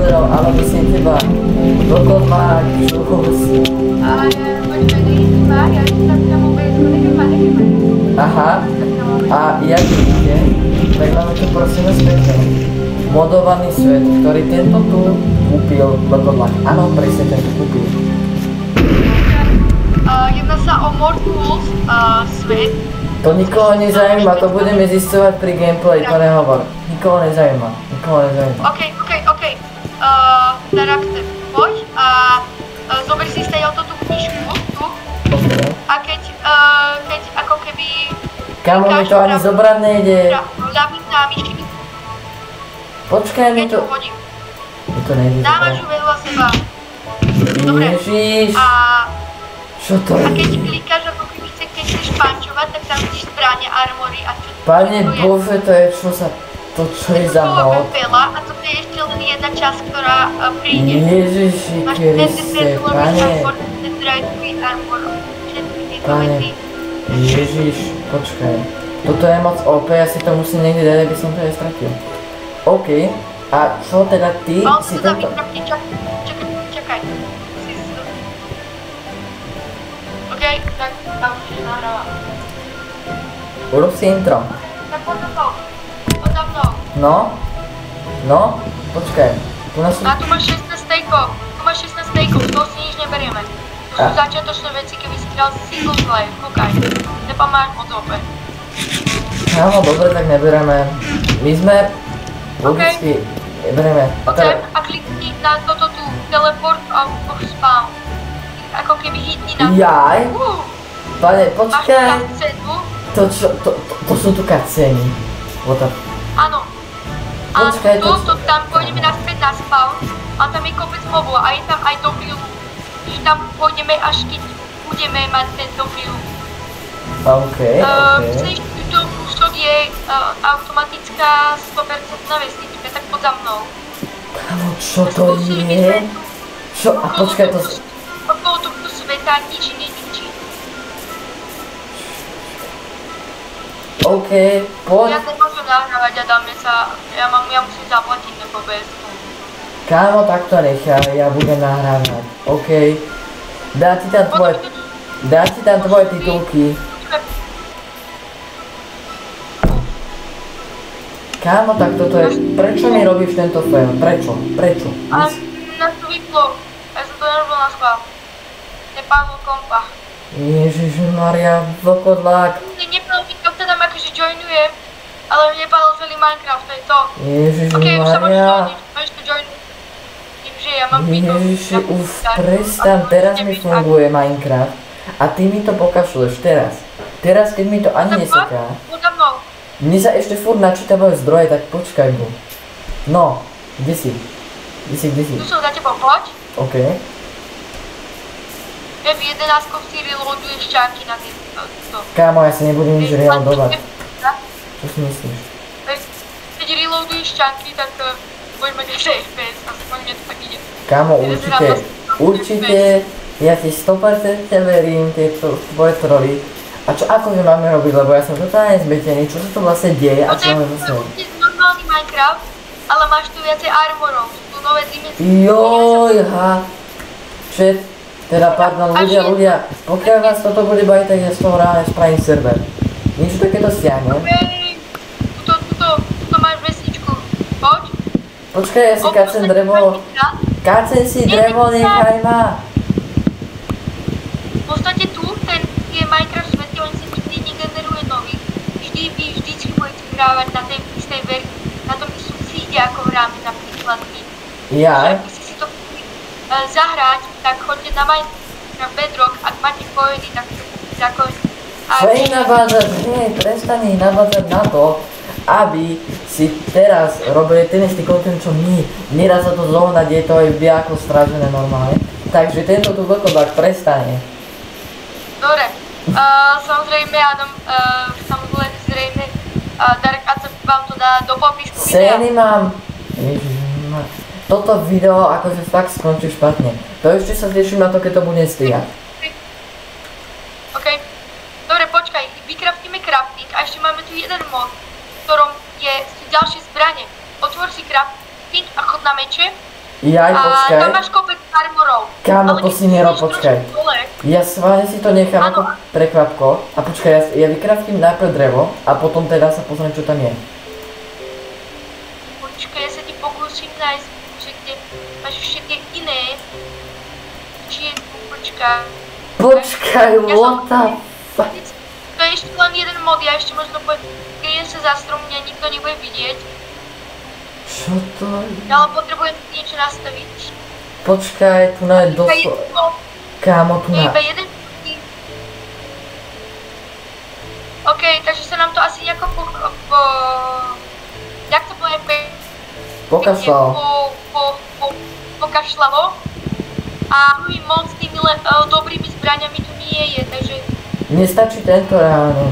pozeral, ale myslím teba. Vlkodlák, čus. Ale počkaj, ja ešte tam na mobilku, nechaj. Aha, a jak vidíte, tak máme tu prosím späť modovaný svet, ktorý tento tu kúpil Vlkodlák. Áno, presne tento kúpil. Jedná sa o More Tools svet. To nikoho nezaujíma, to budeme zisťovať pri gameplay, to nehovor. Nikoho nezaujíma. OK. Darakter, poď a zober si stejal tú knižku tu. A keď ako keby... Kamo, mi to ani zobrať nejde. Ľavým námyším. Počkaj, mi to... Mi to nejde zobrať. Dávaš ju vedľa seba. Dobre. Ježiš. Čo to je? A keď klikáš, ako keby chceš pančovať, tak tam vidíš zbranie, armory a čo... Pane Bože, to je čo sa... To čo je za mod? A toto je ešte len jedna časť, ktorá príde. Ježiši Kriste, pane. Pane. Ježiš, počkaj. Toto je moc OP, ja si to musím niekde dať, aby som to aj stratil. OK, a čo teda ty si tento... Čakaj. OK, tak tam už nahráva. Urob si intro. Tak poď za mnou. No, počkaj. A tu máš 16 stejkov, z toho si nič neberieme. To sú začiatočné veci, keby si hral single player, kúkaj. Tepa máš moc OP. Áno, dobre, tak nebereme. My sme logicky neberieme. A klikni na toto tu, teleport out of spawn. Ako keby hitni na... Jaj? Pane, počkaj. Máš cutscénu? To sú tu cutscény. Áno. A tu, tam pôjdeme naspäť na spawn a tam je kopec mobov a je tam aj dobilu. Čiže tam pôjdeme až keď budeme mať ten dobilu. OK. Myslíš, že to kúsok je automatická 100% vesnička, tak poď za mnou. Kámo, čo to je? Čo? A počkaj, to... Okolo tohto sveta nič neničí. OK, poď. Ja nemôžem nahrávať a dáme sa, ja musím zaplatiť na OBS-ku. Kámo, tak to nechaj, ja budem nahrávať. OK. Dá ti tam tvoje titulky. Kámo, tak toto je... Prečo mi robíš tento fail? Prečo? Ale nás to vyplo. Ja som to nerobil na schvál. Nepadlo kompa. Ježišmaria, Vlkodlák. Nepadlo mi to, teda ma akože joinujem, ale nepadlo celý Minecraft, to je to. Ježišmaria. OK, už sa môžeš to joinuť. Tým, že ja mám pýtov. Ježiši, už prestan, teraz mi funguje Minecraft. A ty mi to pokašleš teraz. Teraz, keď mi to ani neseká. Mne sa ešte furt načítavajú zdroje, tak počkaj mu. No, kde si? Tu som za tebou, poď. OK. F11 si reloaduješ čánky na to. Kámo, ja si nebudem nič reloadovať. Čo si myslíš? Keď reloaduješ čánky, tak budeš mať ešte FPS, aspoň mne to tak ide. Kámo, určite, ja ti 100% verím, tieto tvoje troly. A čo akože máme robiť, lebo ja som totálne zmetený, čo sa to vlastne deje a čo máme vlastne... To je normálny Minecraft, ale máš tu viacej armorov, sú tu nové dimenzie. Joj, Chat, teda pardon, ľudia, pokiaľ vás toto bude baviť, tak ja z toho ráne spravím server. Niečo takéto stiahnem. Tuto máš vesničku, poď. Počkaj, ja si kácem drevo. Kácem si drevo, nechaj ma. V podstate tu, ten je Minecraft svet, on si nikdy negeneruje nový. Vždycky budete hrávať na tej istej na tom istom feede, ako hráme napríklad my. Ja? Ak by si to chceli zahrať, tak choďte na Minecraft Bedrock, ak máte coiny, tak to kúpiť za coiny. Čo ich navádzať? Nie, prestaň ich navádzať na to, aby si teraz robili ten istý content, čo my. Nedá sa to zohnať, je to aj ako strážené normálne. Takže tento tu Vlkodlák prestane. Dobre, samozrejme, Adam, samozrejme, Dark Ace vám to dá do popisku videa. Scény mám. Ježišmar. Toto video akože fakt skončí špatne. To ešte sa teším na to, keď to bude stíhať. OK. Dobre, počkaj, vykraftíme crafting a ešte máme tu jeden mod, v ktorom sú ďalšie zbrane. Otvor si crafting a chod na meče Jaj, počkaj. A tam máš kopec armorov. Kámo, Ale to keď si nerob, ideš počkaj. trošku dole, Ja schválne si to nechám Áno. ako prekvapko. A počkaj, ja vykraftím najprv drevo a potom teda sa pozriem, čo tam je. Počkaj, ja sa ti pokúsim nájsť, že kde máš ešte tie iné. Či je tu, počkaj. Počkaj, Ja som- what the fuck? To je ešte len jeden mod, ja ešte možno kryjem sa za strom, mňa nikto nebude vidieť. Čo to je? Ale potrebujem si niečo nastaviť. Počkaj, tu na je Iba doslo... jeden mod, Kámo, tu je na... iba jeden. OK, takže sa nám to asi nejako jak to poviem, Pokašľal. pokašľalo. A môj mod s tými dobrými zbraňami tu nie je, takže... Mne stačí tento ráno.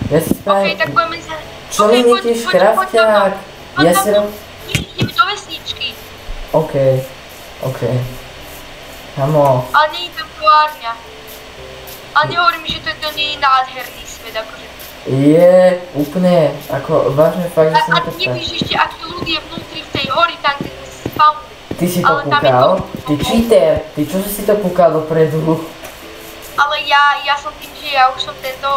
Ja si OK, spravím... tak budeme sa... Čo OK, mi poď- netíš poď- krafťák? poď Ja tam- si rob... Nie, ideme do vesničky, OK. OK. Kamo, ale nie je tam továrňa. Ale nehovorí mi, že to nie je nádherný svet, akože. je úplne, ako vážne fakt, že sa A mi to páči. nevíš ešte, aký ľud je vnútri v tej hori, tam, kde sme spawnli. Ty si to ale tam je púkal? to- Ty cheater! Ty čo si to púkal dopredu? Ale ja som tým, že ja už som tento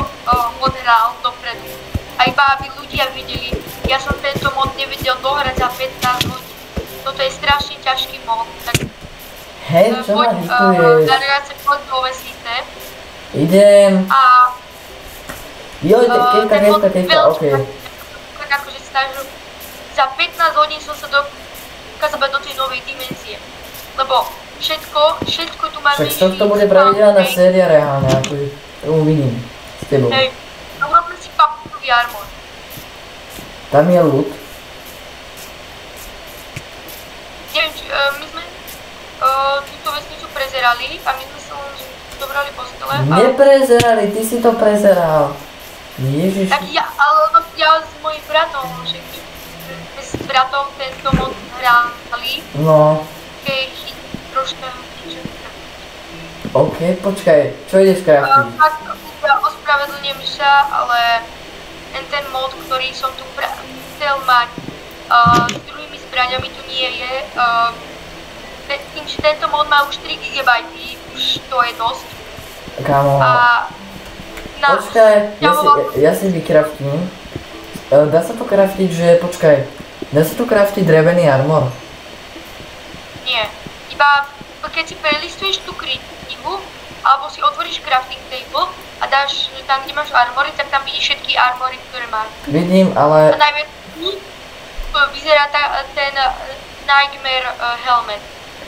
mod hral dopredu. A iba aby ľudia videli, ja som tento mod nevedel dohrať za 15 hodín. Toto je strašne ťažký mod, tak Hej, čo ma hituješ? poď do vesnice. Idem. A Joj, kejka, veľmi okej. tak akože snažil, za 15 hodín som sa dokázal do tej novej dimenzie. Lebo všetko tu máme. Však z tohto bude pravidelná séria reálne, akože to uvidím s tebou. Hej, a urobme si papukový armor. Tam je ľud. Neviem, či my sme túto vesnicu prezerali a my sme sa len dobrali postele. Neprezerali, ty si to prezeral. Ježiš. Tak ja s mojím bratom, že my s bratom tento mod hrali, No, keď troška niečo. OK, počkaj, čo ideš kraftiť? Tak ospravedlňujem sa, ale ten mod, ktorý som tu chcel mať s druhými zbraňami tu nie je. Tým, že tento mod má už 3 GB, už to je dosť. Kámo, A počkaj, ja si vykraftím. Dá sa to kraftiť, že, počkaj, dá sa to kraftiť drevený armor? Nie. Iba keď si prelistuješ tú knihu, alebo si otvoríš crafting table a dáš tam, kde máš armory, tak tam vidíš všetky armory, ktoré máš. Vidím, A ale... najmä tu vyzerá ten Nightmare helmet.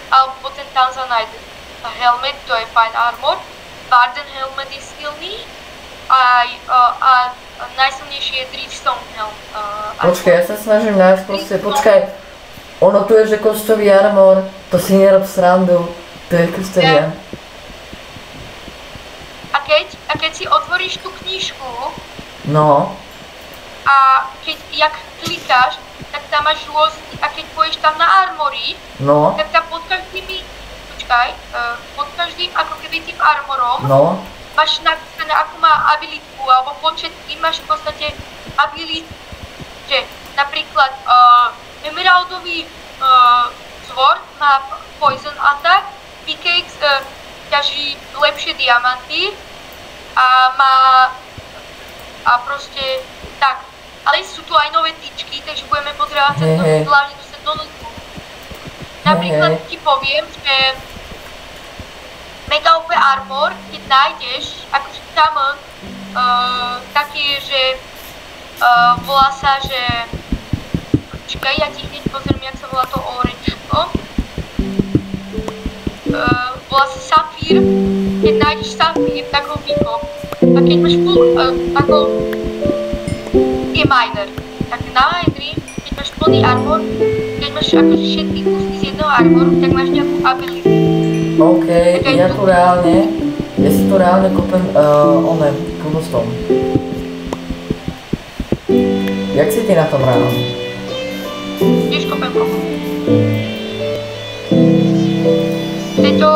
Alebo ten Tanzanite helmet, to je fajn armor. Warden helmet je silný. A najsilnejší je Drifstone helmet. Počkaj, ja sa snažím nájsť proste, počkaj. Ono tu je, že kostový armor, to si nerob srandu. To je kostový armor. A keď si otvoríš tú knižku, No, a jak klikáš, tak tam máš rôzny, a keď pôjdeš tam na armory, no, tak tam pod každým ako keby tým armorom no. máš napísané, ako má abilitku, alebo počet, máš v podstate ability, že napríklad emeraldový sword má poison attack, pickaxe ťaží lepšie diamanty a proste tak. Ale sú tu aj nové tyčky, takže budeme potrebovať sa hlavne dostať do notebooku. Napríklad ti poviem, že Mega OP Armor, keď nájdeš, akože summon, taký je, že volá sa, že... Počkaj, ja ti hneď pozriem, jak sa volá to oranžko. Volá sa Safír. Keď nájdeš Safír, tak ho vykop. A keď máš full, ako... je miner. Tak na minery, keď máš plný armor, keď máš akože všetky kusy z jedného armoru, tak máš nejakú ability. OK, ja si tu reálne kúpem cobblestone. Jak si ty na tom reálne? Tiež kopem kopu. V tejto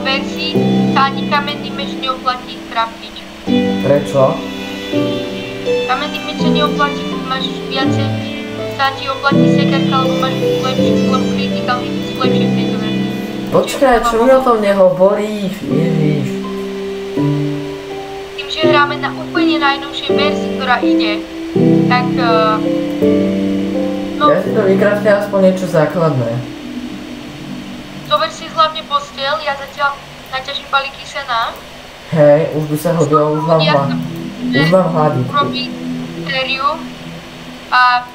verzii sa ani kamenný meč neoplatí craftiť. Prečo? Kamenný meč sa neoplatí, máš viacej, sa ti oplatí sekerka, lebo máš lepšiu critical hit. lepšie v tejto verzii. Počkaj, čo mi o tom nehovoríš? Ježiš. Tým, že hráme na úplne najnovšej verzii, ktorá ide, tak no, Ja si to vykrátne aspoň niečo základné. zober si hlavne posteľ, ja zatiaľ naťažím balíky sena. Hej, už by sa hodilo, už mám hladík. Urobí sériu a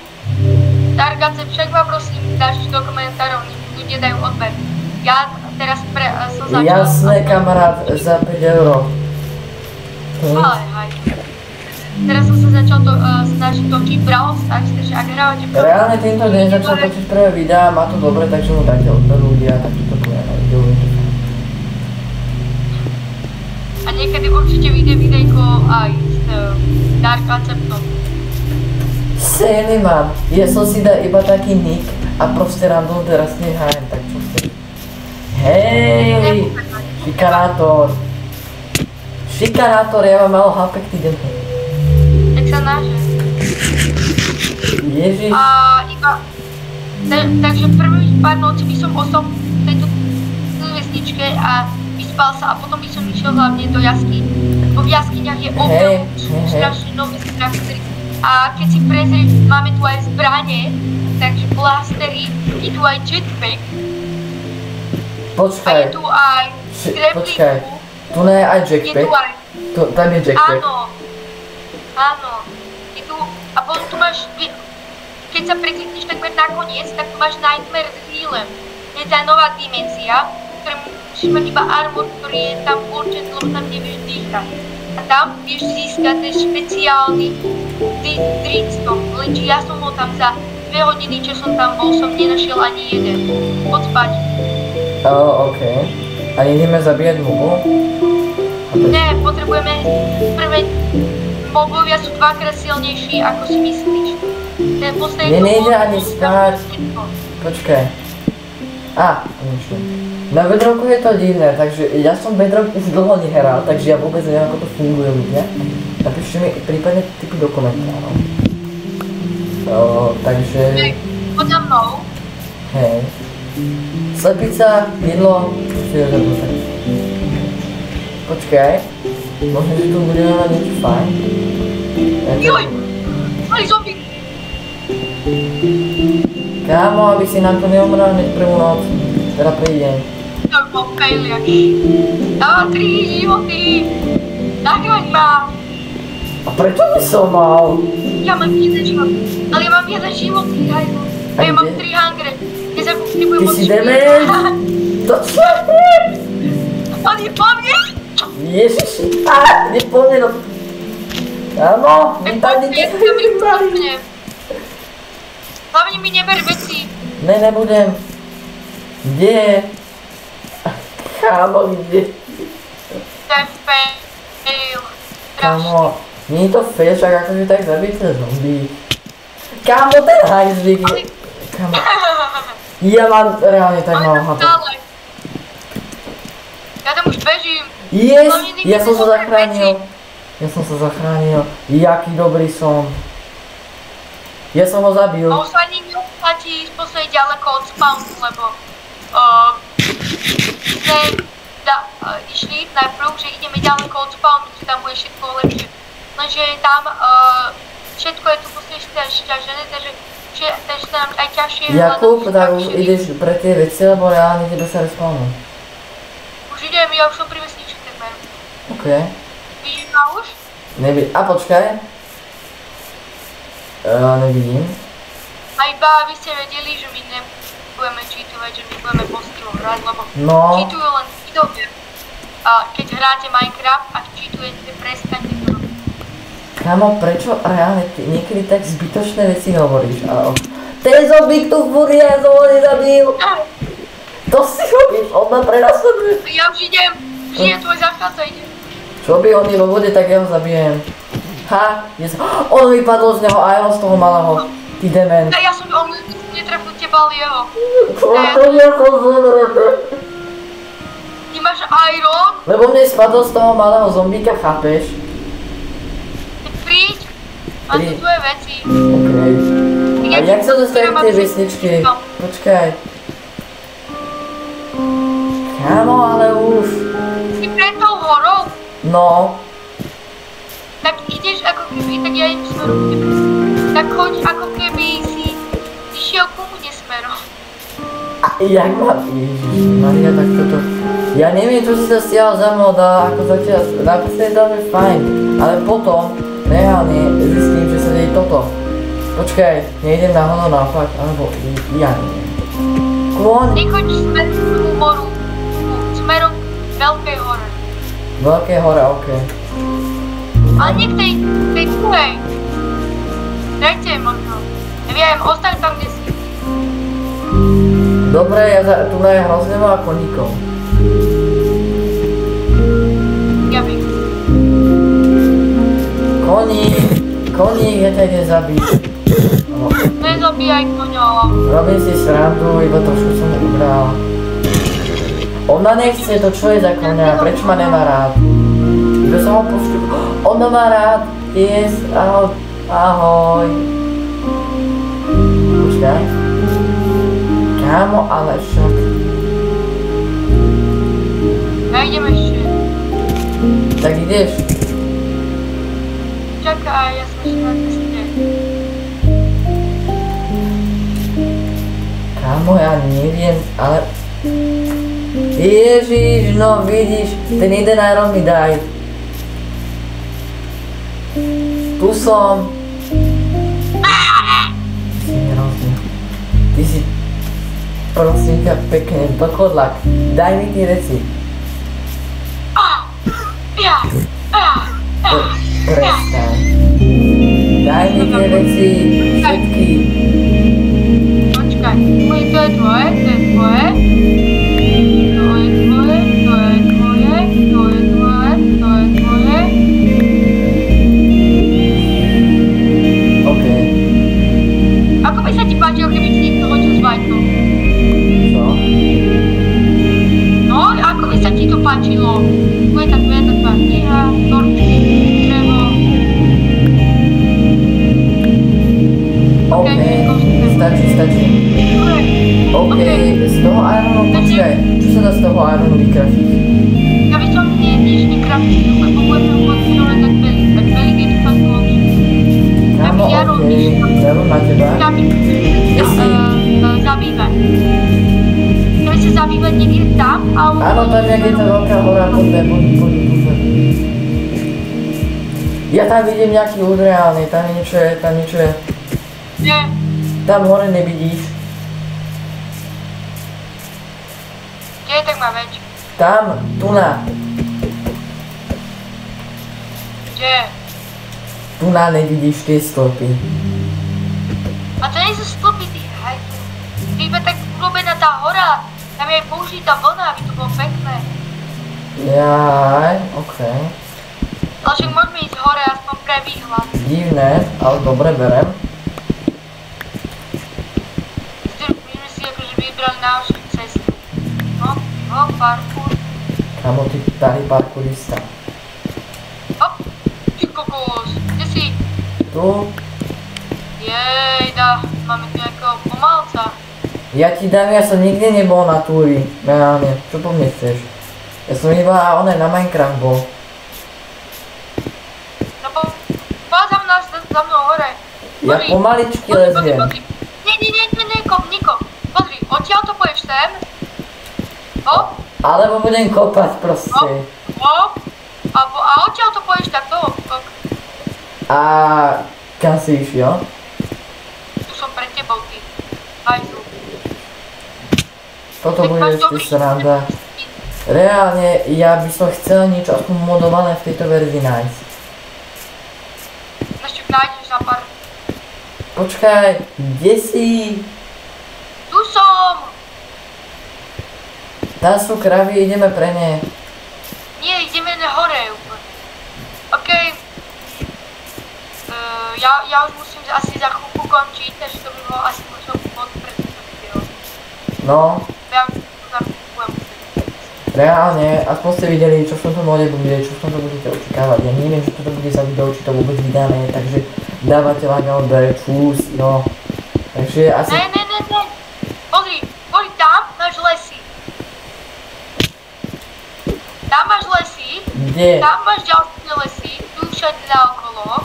Dargace, však vám prosím, dáš do komentárov, ľudia dajú odber. Ja teraz som začal... Jasné, kamarát, za 5 €. Hej. Teraz som sa začal snažiť točiť Brawl Stars, takže ak hrávate Brawl Stars... Reálne týmto deň začal točiť prvé videá, má to dobre, takže mu dajte odber ľudia, tak to bude na videu. A niekedy určite vyjde videjko aj s Dark Conceptom. Seny mám, ja som si dal iba taký nick a proste random teraz nehajem, tak čo chceš. Hej, šikanátor, ja mám malo HP k týden. Tak sa náže. Ježiš. A iba... Takže prvých pár nocí by som ostal v tejto vesničke a vyspal sa a potom by som išiel hlavne do jaskyň. Lebo v jaskyňach je oveľa strašne nové strachty. A keď si prezrieš, máme tu aj zbranie, takže blastery, je tu aj jetpack. Počkaj. A je tu aj repliku. Tu nie je aj jetpack? Tam je jetpack. Áno. Je tu, a potom tu máš, keď sa preklikneš takmer nakoniec, tak tu máš Nightmare s Healem. Je tá nová dimenzia, ktorá musíš mať iba armor, ktorý je tam určený, lebo tam nevieš dýchať. A tam vieš získať ten špeciálny Dreamstone, lenže ja som ho tam za 2 hodiny, čo som tam bol, som nenašiel ani jeden. Poď spať. Okej. A ideme zabíjať mobu? Ne, potrebujeme prvé... Mobovia sú 2-krát silnejší, ako si myslíš. Ten posledný nejde ani spať. Počkaj. Niečo. Na Bedrocku je to divné, takže ja som Bedrock už dlho nehral, takže ja vôbec neviem, ako to funguje ľudia. Napíšte mi prípadne typy do komentárov. Takže... Poď za mnou. Hej. Slepica, jedlo, počkaj. Možno, že tu budeme mať niečo fajn. Joj! Mali zombie! Kámo, aby si nám to neumrel hneď prvú noc. Teda prvý deň. To by bol failiak. Dávam 3 životy! Zachraň ma! A prečo by som mal? Ja mám 1 život. Ale ja mám 1 život, hajzo. A ja mám 3 hungry. Ty si demen? To čo je? On je po mne? Ježiši, nepoľne no. Áno, vypadnite. Hlavne mi neber veci. Ne, nebudem. Kde je? Kámo, kde? To je fail. Kámo, nie je to fail, však akože tak zabijte zombie. Kámo, ten hajzlík je... Kámo. Ja mám reálne tak malo HP. Ja tam už bežím. Yes, ja som sa zachránil. Jaký dobrý som. Ja som ho zabil. A už sa ani neoplatí posledne ďaleko od spawnu, lebo sme išli najprv, že ideme ďaleko od spawnu, že tam bude všetko lepšie. Lenže tam všetko je tu posledne šťažené, takže sa nám aj ťažšie hľadať. Jakub, tak už ideš pre tie veci, lebo reálne tebe sa respawnú. Už idem, ja už som pri vesničke takmer. Okej. Vidíš ma už? A počkaj. Nevidím. A iba aby ste vedeli, že my nebudeme cheatovať, že my budeme poctivo hrať, lebo cheatujú len videovia. Keď hráte Minecraft a cheatujete, prestaňte to robiť. Kámo, prečo reálne ty niekedy tak zbytočné veci hovoríš? Ten zombík tu furt je, ja som ho nezabil. To si robíš, on ma prenasleduje. Ja už idem, tvoj záchranca ide. Čo by on je vo vode, tak ja ho zabijem. On vypadol z neho a ja z toho malého. Ty dement. Ja som netrefil teba, ale jeho. Ty máš iron? Lebo mne spadol z toho malého zombíka, chápeš? Príď, mám tu tvoje veci. Okej. A jak sa dostanem k tej vesničky? Počkaj. Kámo, ale už. Si pred tou horou? No. Tak ideš ako keby, tak ja idem smerom k tebe. Tak choď ako keby si išiel ku mne smerom. A jak mám? Ježišmaria, tak toto... Ja neviem, čo si sa stiahol za mnou, ako zatiaľ... Napríklad je dáme fajn, ale potom reálne zistím, že sa deje toto. Počkaj, nejdem na hono naopak, alebo ja neviem. Kôň! Ty choď smerom k tomu moru. Smerom k Veľkej hore. Veľké hore, okej. Ale nie k tej druhej. Tretej možno. Neviem, ostaň tam, kde si. Dobre, tu je hrozne veľa koníkov. Ja viem. Koník, ja ťa idem zabiť. No. Nezabíjaj koňa. Robím si srandu, iba trošku som ubral. Ona nechce, to čo je za koňa, prečo ma nemá rád? Iba som ho pošťup. Ona má rád, yes, ahoj. Počkaj. Kámo, ale však. Ja idem ešte. Tak ideš. Čakaj, ja som ešte na ceste. Kámo, ja neviem, ale... Ježiš, no vidíš, ten jeden iron mi daj. Tu som. Si hrozný. Ty si... Prosím ťa pekne, dokodlak. Daj mi tie veci. Prestaň. Daj mi tie veci, všetky. Počkaj, to je tvoje, to je tvoje. To je tvoje, to je tvoje, to je tvoje, to je tvoje. OK. Ako by sa ti páčilo, keby ti niekto hodil s vajkou? Co? No, ako by sa ti to páčilo? Tu je tá tvoja kniha, torčky, drevo. OK, stačí. OK, z toho ironu, počkaj, čo sa dá z toho ironu vykraftiť? Ja by som nič nekraftil, lebo budeme hovoriť len tak veľmi, keď to fakt končí. Kámo, OK, zaujímavé na teba. Kde si? Zabývať. Chceme sa zabývať niekde tam, alebo... Áno, tam jak je tá veľká hora, poďme. Ja tam vidím nejaký ľud reálny, tam niečo je. Nie. Tam hore nevidíš. Kde je, tak má veď? Tam, tu na. Kde? Tu na nevidíš tie stĺpy. A to nie sú stĺpy, ty hajtu. To je iba tak urobená tá hora. Tam je aj použitá vlna, aby to bolo pekné. Jaj, okej. Ale však môžeme ísť hore, aspoň pre výhľad. Divné, ale dobre berem. My sme si akože vybrali náušku cestu. Hop, parkour. Kamo, ty starý parkourista. Hop, ty kokos, kde si? Tu, Jejda, máme tu nejakého pomalca. ja ti dám, ja som nikde nebol na túri. Reálne, čo po mne chceš? Ja som iba na Minecraft bol. No poď za mnou hore. Ja pomaličky leziem. Nie, Niko. Pozri, odtiaľ to pôjdeš sem. Hop, Alebo budem kopať proste. hop. A odtiaľ to pôjdeš takto. A kam si išiel? Tu som pred tebou, ty. Hajzu. Toto bude ešte sranda. Reálne, ja by som chcel niečo aspoň modované v tejto verzii nájsť. Ešte nájdeš za pár. Počkaj, kde si? Tu som. Tam sú kravy, ideme pre ne. Nie, ideme hore úplne. Okej. Ja už musím asi za chvíľku končiť, takže to by bolo asi možno pod pre toto video. No, Ja už to za chvíľku budem musieť. reálne, aspoň ste videli, čo v tomto mode bude, čo v tomto budete očakávať. Ja neviem, čo toto bude za video, či to vôbec vydané, takže dávate like a odber, čus, no. Takže asi... Ne. Pozri tam, máš lesy. Kde? Tam máš ďalšie lesy, tu všade naokolo.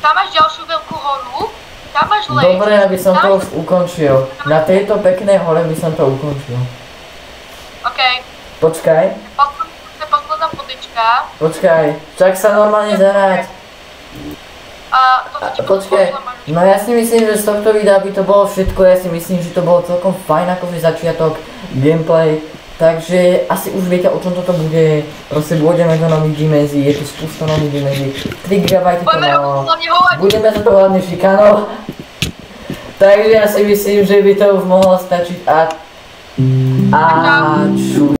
Tam máš ďalšiu veľkú horu, tam máš les. Dobre, aby som to už ukončil. Na tejto peknej hore by som to ukončil. OK. Počkaj. Posledná podička. Počkaj, čak sa normálne zahrať. A to ti Počkaj, no ja si myslím, že z tohto videa by to bolo všetko, ja si myslím, že to bolo celkom fajn akože začiatok, gameplay. Takže asi už viete, o čom toto bude, proste budeme do nových dimenzií, je tu spusta nových dimenzií, 3 GB to malo, budeme za to hlavne šikanovať. Takže ja si myslím, že by to už mohlo stačiť a čuj.